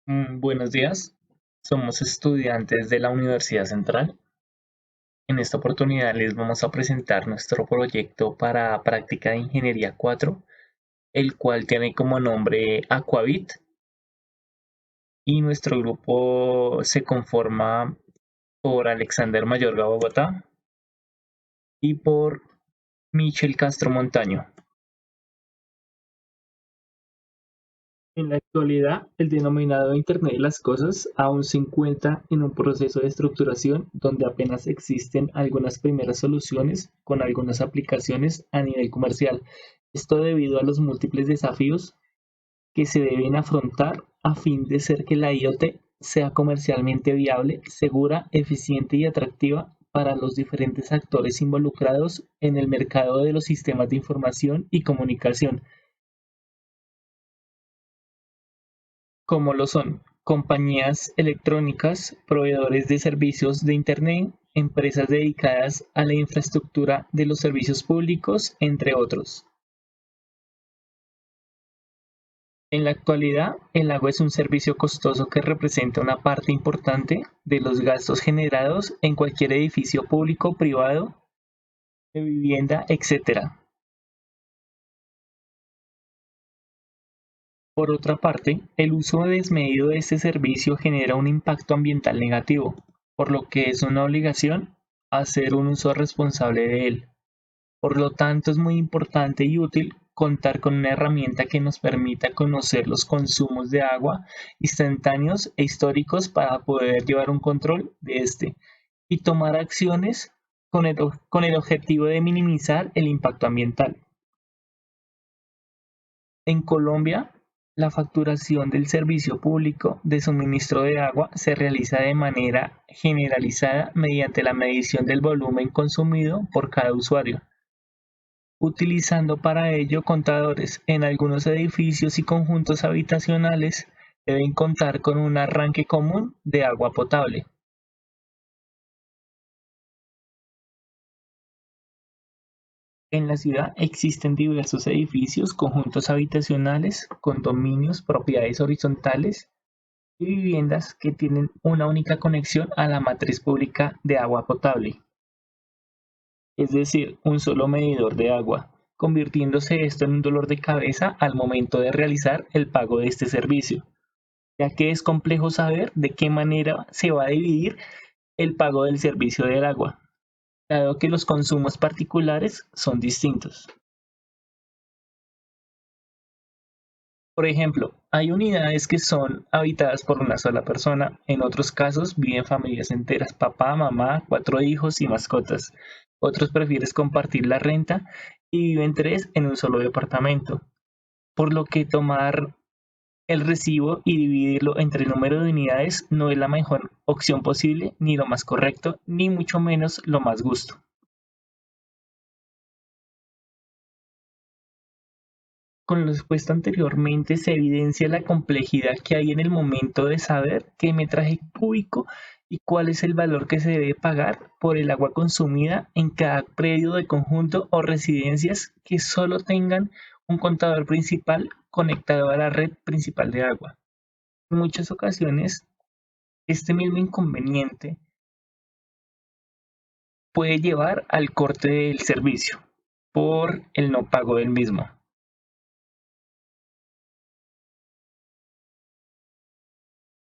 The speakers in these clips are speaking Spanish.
Buenos días, somos estudiantes de la Universidad Central. En esta oportunidad les vamos a presentar nuestro proyecto para práctica de Ingeniería 4, el cual tiene como nombre Aquavit, y nuestro grupo se conforma por Alexander Mayorga Bogotá y por Michel Castro Montaño. En la actualidad, el denominado Internet de las Cosas aún se encuentra en un proceso de estructuración donde apenas existen algunas primeras soluciones con algunas aplicaciones a nivel comercial. Esto debido a los múltiples desafíos que se deben afrontar a fin de ser que la IoT sea comercialmente viable, segura, eficiente y atractiva para los diferentes actores involucrados en el mercado de los sistemas de información y comunicación, como lo son compañías electrónicas, proveedores de servicios de Internet, empresas dedicadas a la infraestructura de los servicios públicos, entre otros. En la actualidad, el agua es un servicio costoso que representa una parte importante de los gastos generados en cualquier edificio público, privado, de vivienda, etc. Por otra parte, el uso desmedido de este servicio genera un impacto ambiental negativo, por lo que es una obligación hacer un uso responsable de él. Por lo tanto, es muy importante y útil contar con una herramienta que nos permita conocer los consumos de agua instantáneos e históricos para poder llevar un control de este y tomar acciones con el objetivo de minimizar el impacto ambiental. En Colombia, la facturación del servicio público de suministro de agua se realiza de manera generalizada mediante la medición del volumen consumido por cada usuario, utilizando para ello contadores. En algunos edificios y conjuntos habitacionales deben contar con un arranque común de agua potable. En la ciudad existen diversos edificios, conjuntos habitacionales, condominios, propiedades horizontales y viviendas que tienen una única conexión a la matriz pública de agua potable, es decir, un solo medidor de agua, convirtiéndose esto en un dolor de cabeza al momento de realizar el pago de este servicio, ya que es complejo saber de qué manera se va a dividir el pago del servicio del agua, dado que los consumos particulares son distintos. Por ejemplo, hay unidades que son habitadas por una sola persona, en otros casos viven familias enteras, papá, mamá, cuatro hijos y mascotas. Otros prefieren compartir la renta y viven tres en un solo departamento, por lo que tomar el recibo y dividirlo entre el número de unidades no es la mejor opción posible, ni lo más correcto, ni mucho menos lo más justo. Con lo expuesto anteriormente se evidencia la complejidad que hay en el momento de saber qué metraje cúbico y cuál es el valor que se debe pagar por el agua consumida en cada predio de conjunto o residencias que solo tengan un contador principal conectado a la red principal de agua. En muchas ocasiones, este mismo inconveniente puede llevar al corte del servicio por el no pago del mismo.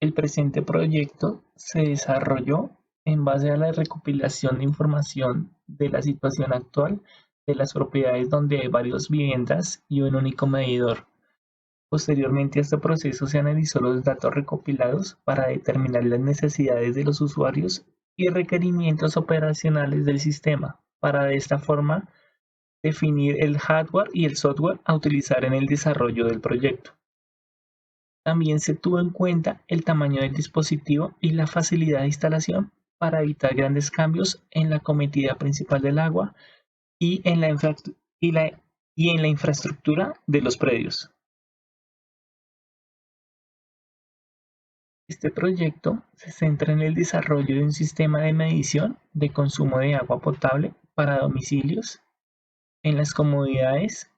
El presente proyecto se desarrolló en base a la recopilación de información de la situación actual de las propiedades donde hay varias viviendas y un único medidor. Posteriormente a este proceso se analizó los datos recopilados para determinar las necesidades de los usuarios y requerimientos operacionales del sistema, para de esta forma definir el hardware y el software a utilizar en el desarrollo del proyecto. También se tuvo en cuenta el tamaño del dispositivo y la facilidad de instalación para evitar grandes cambios en la cometida principal del agua y en la infraestructura de los predios. Este proyecto se centra en el desarrollo de un sistema de medición de consumo de agua potable para domicilios en las comunidades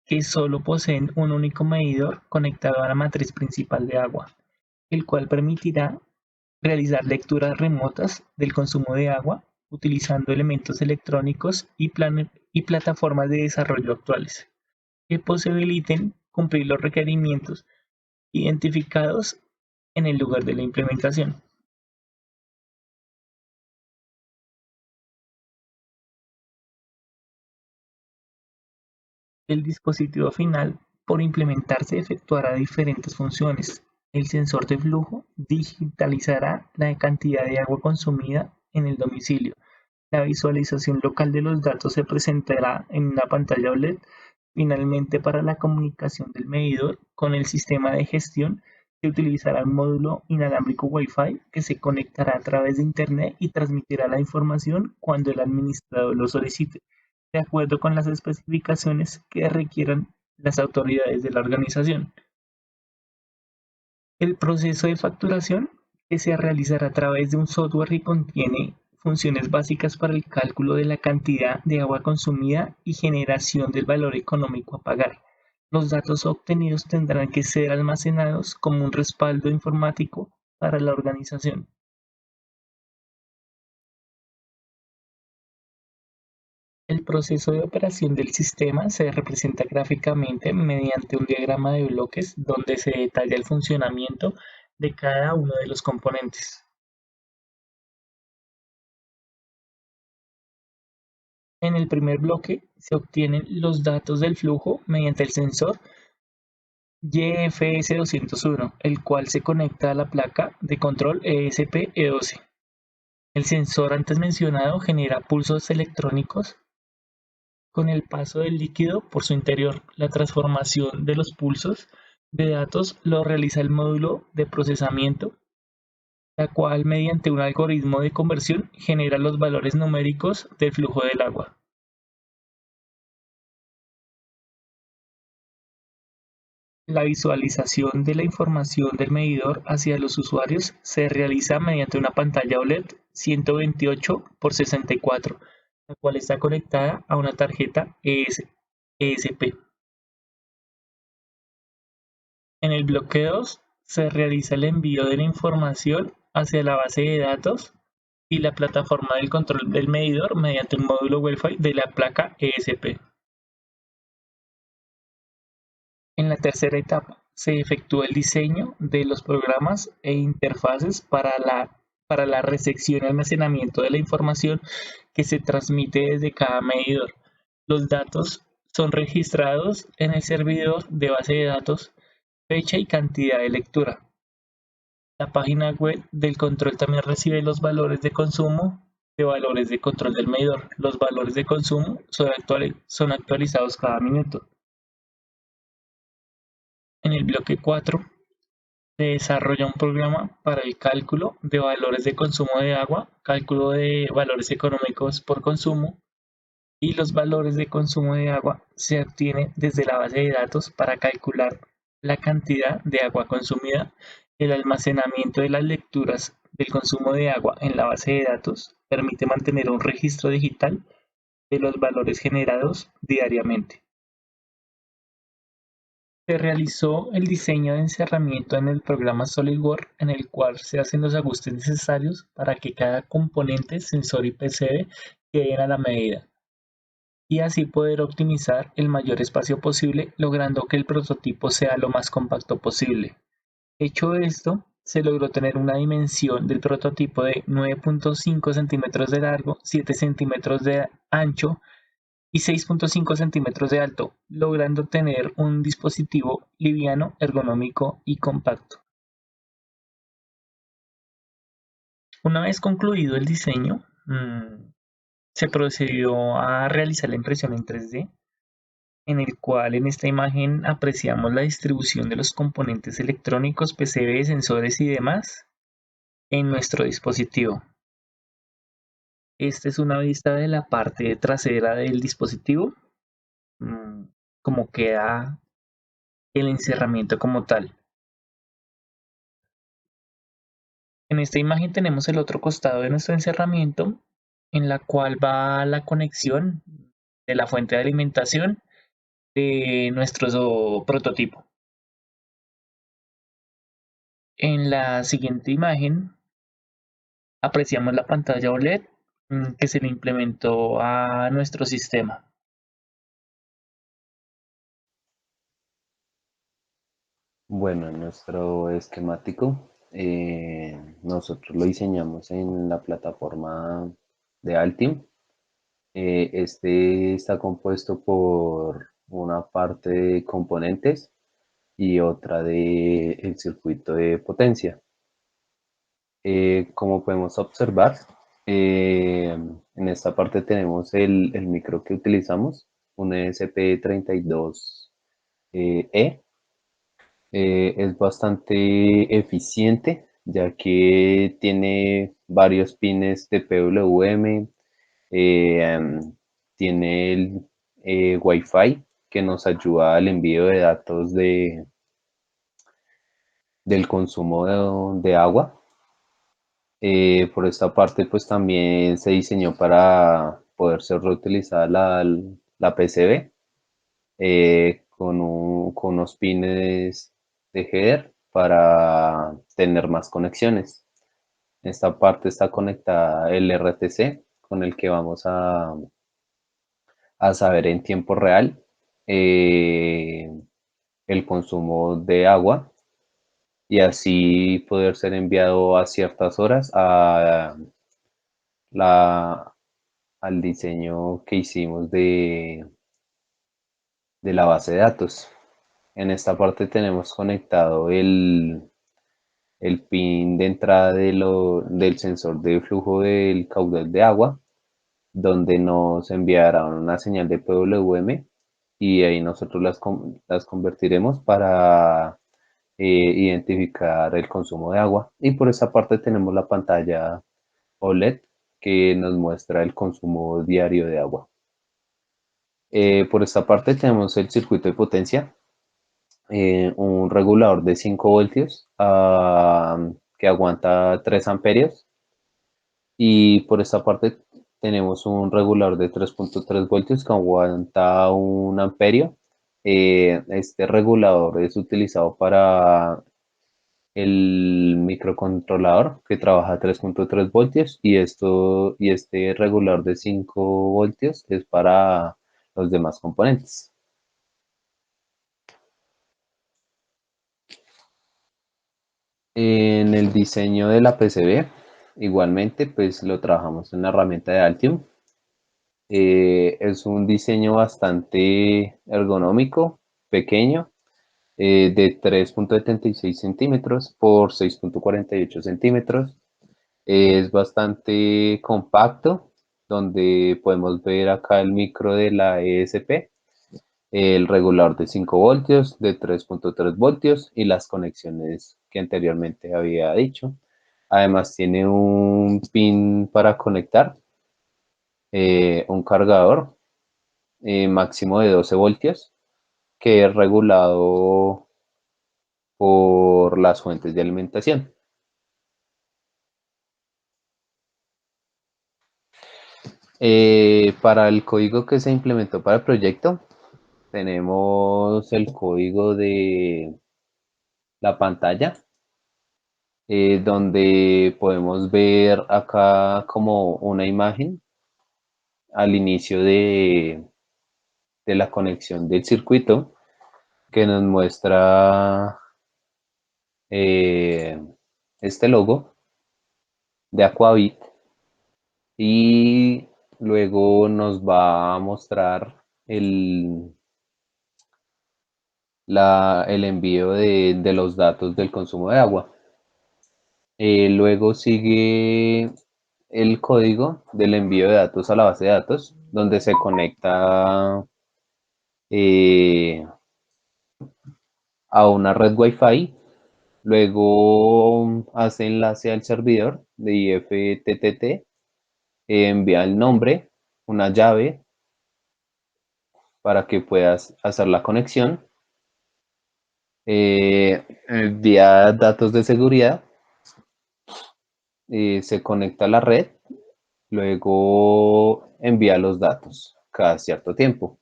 que solo poseen un único medidor conectado a la matriz principal de agua. el cual permitirá realizar lecturas remotas del consumo de agua utilizando elementos electrónicos y plataformas de desarrollo actuales que posibiliten cumplir los requerimientos identificados en el lugar de la implementación. El dispositivo final, por implementarse, efectuará diferentes funciones. El sensor de flujo digitalizará la cantidad de agua consumida en el domicilio. La visualización local de los datos se presentará en una pantalla OLED. Finalmente, para la comunicación del medidor con el sistema de gestión, se utilizará un módulo inalámbrico Wi-Fi que se conectará a través de Internet y transmitirá la información cuando el administrador lo solicite, de acuerdo con las especificaciones que requieran las autoridades de la organización. El proceso de facturación, que se realizará a través de un software que contiene funciones básicas para el cálculo de la cantidad de agua consumida y generación del valor económico a pagar. Los datos obtenidos tendrán que ser almacenados como un respaldo informático para la organización. El proceso de operación del sistema se representa gráficamente mediante un diagrama de bloques donde se detalla el funcionamiento de cada uno de los componentes. En el primer bloque se obtienen los datos del flujo mediante el sensor YFS201, el cual se conecta a la placa de control ESP-E12. El sensor antes mencionado genera pulsos electrónicos con el paso del líquido por su interior. La transformación de los pulsos de datos lo realiza el módulo de procesamiento, la cual mediante un algoritmo de conversión genera los valores numéricos del flujo del agua. La visualización de la información del medidor hacia los usuarios se realiza mediante una pantalla OLED 128 por 64, la cual está conectada a una tarjeta ESP. En el bloque 2 se realiza el envío de la información hacia la base de datos y la plataforma del control del medidor mediante un módulo Wi-Fi de la placa ESP. En la tercera etapa, se efectúa el diseño de los programas e interfaces para la recepción y almacenamiento de la información que se transmite desde cada medidor. Los datos son registrados en el servidor de base de datos, fecha y cantidad de lectura. La página web del control también recibe los valores de consumo de valores de control del medidor. Los valores de consumo son actualizados cada minuto. En el bloque 4 se desarrolla un programa para el cálculo de valores de consumo de agua, cálculo de valores económicos por consumo, y los valores de consumo de agua se obtienen desde la base de datos para calcular la cantidad de agua consumida. El almacenamiento de las lecturas del consumo de agua en la base de datos permite mantener un registro digital de los valores generados diariamente. Se realizó el diseño de encerramiento en el programa SolidWorks, en el cual se hacen los ajustes necesarios para que cada componente, sensor y PCB queden a la medida, y así poder optimizar el mayor espacio posible, logrando que el prototipo sea lo más compacto posible. Hecho esto, se logró tener una dimensión del prototipo de 9.5 centímetros de largo, 7 centímetros de ancho y 6.5 centímetros de alto, logrando tener un dispositivo liviano, ergonómico y compacto. Una vez concluido el diseño, se procedió a realizar la impresión en 3D, en el cual en esta imagen apreciamos la distribución de los componentes electrónicos, PCB, sensores y demás en nuestro dispositivo. Esta es una vista de la parte trasera del dispositivo, como queda el encerramiento como tal. En esta imagen tenemos el otro costado de nuestro encerramiento, en la cual va la conexión de la fuente de alimentación de nuestro prototipo. En la siguiente imagen apreciamos la pantalla OLED que se le implementó a nuestro sistema. Bueno, en nuestro esquemático, nosotros lo diseñamos en la plataforma de Altium. Este está compuesto por una parte de componentes y otra de el circuito de potencia. Como podemos observar, en esta parte tenemos el micro que utilizamos, un ESP32E. Es bastante eficiente, ya que tiene varios pines de PWM, tiene el Wi-Fi que nos ayuda al envío de datos del consumo de agua. Por esta parte, pues también se diseñó para poder ser reutilizada la PCB con unos pines de header para tener más conexiones. Esta parte está conectada el RTC con el que vamos a saber en tiempo real eh, el consumo de agua y así poder ser enviado a ciertas horas la, al diseño que hicimos de la base de datos. En esta parte tenemos conectado el pin de entrada del sensor de flujo del caudal de agua, donde nos enviará una señal de PWM y ahí nosotros las convertiremos para identificar el consumo de agua. Y por esa parte tenemos la pantalla OLED que nos muestra el consumo diario de agua. Por esta parte tenemos el circuito de potencia, un regulador de 5 voltios que aguanta 3 amperios. Y por esta parte tenemos un regulador de 3.3 voltios que aguanta 1 amperio. Este regulador es utilizado para el microcontrolador que trabaja a 3.3 voltios y este regulador de 5 voltios es para los demás componentes. En el diseño de la PCB, igualmente, pues lo trabajamos en la herramienta de Altium. Es un diseño bastante ergonómico, pequeño, de 3.76 centímetros por 6.48 centímetros. Es bastante compacto, donde podemos ver acá el micro de la ESP, el regulador de 5 voltios, de 3.3 voltios y las conexiones que anteriormente había dicho. Además tiene un pin para conectar, un cargador máximo de 12 voltios que es regulado por las fuentes de alimentación. Para el código que se implementó para el proyecto, tenemos el código de la pantalla, donde podemos ver acá como una imagen al inicio de la conexión del circuito que nos muestra eh, este logo de Aquavit y luego nos va a mostrar el envío de los datos del consumo de agua. Luego sigue el código del envío de datos a la base de datos, donde se conecta eh, a una red Wi-Fi. Luego hace enlace al servidor de IFTTT, envía el nombre, una llave para que puedas hacer la conexión, envía datos de seguridad, se conecta a la red, luego envía los datos cada cierto tiempo.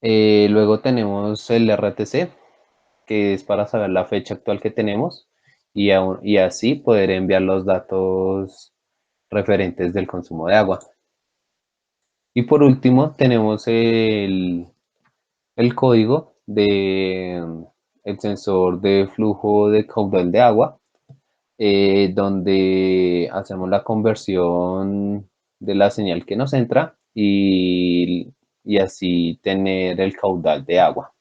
Luego tenemos el RTC que es para saber la fecha actual que tenemos y así poder enviar los datos referentes del consumo de agua. Y por último tenemos el código de el sensor de flujo de caudal de agua, donde hacemos la conversión de la señal que nos entra y así tener el caudal de agua.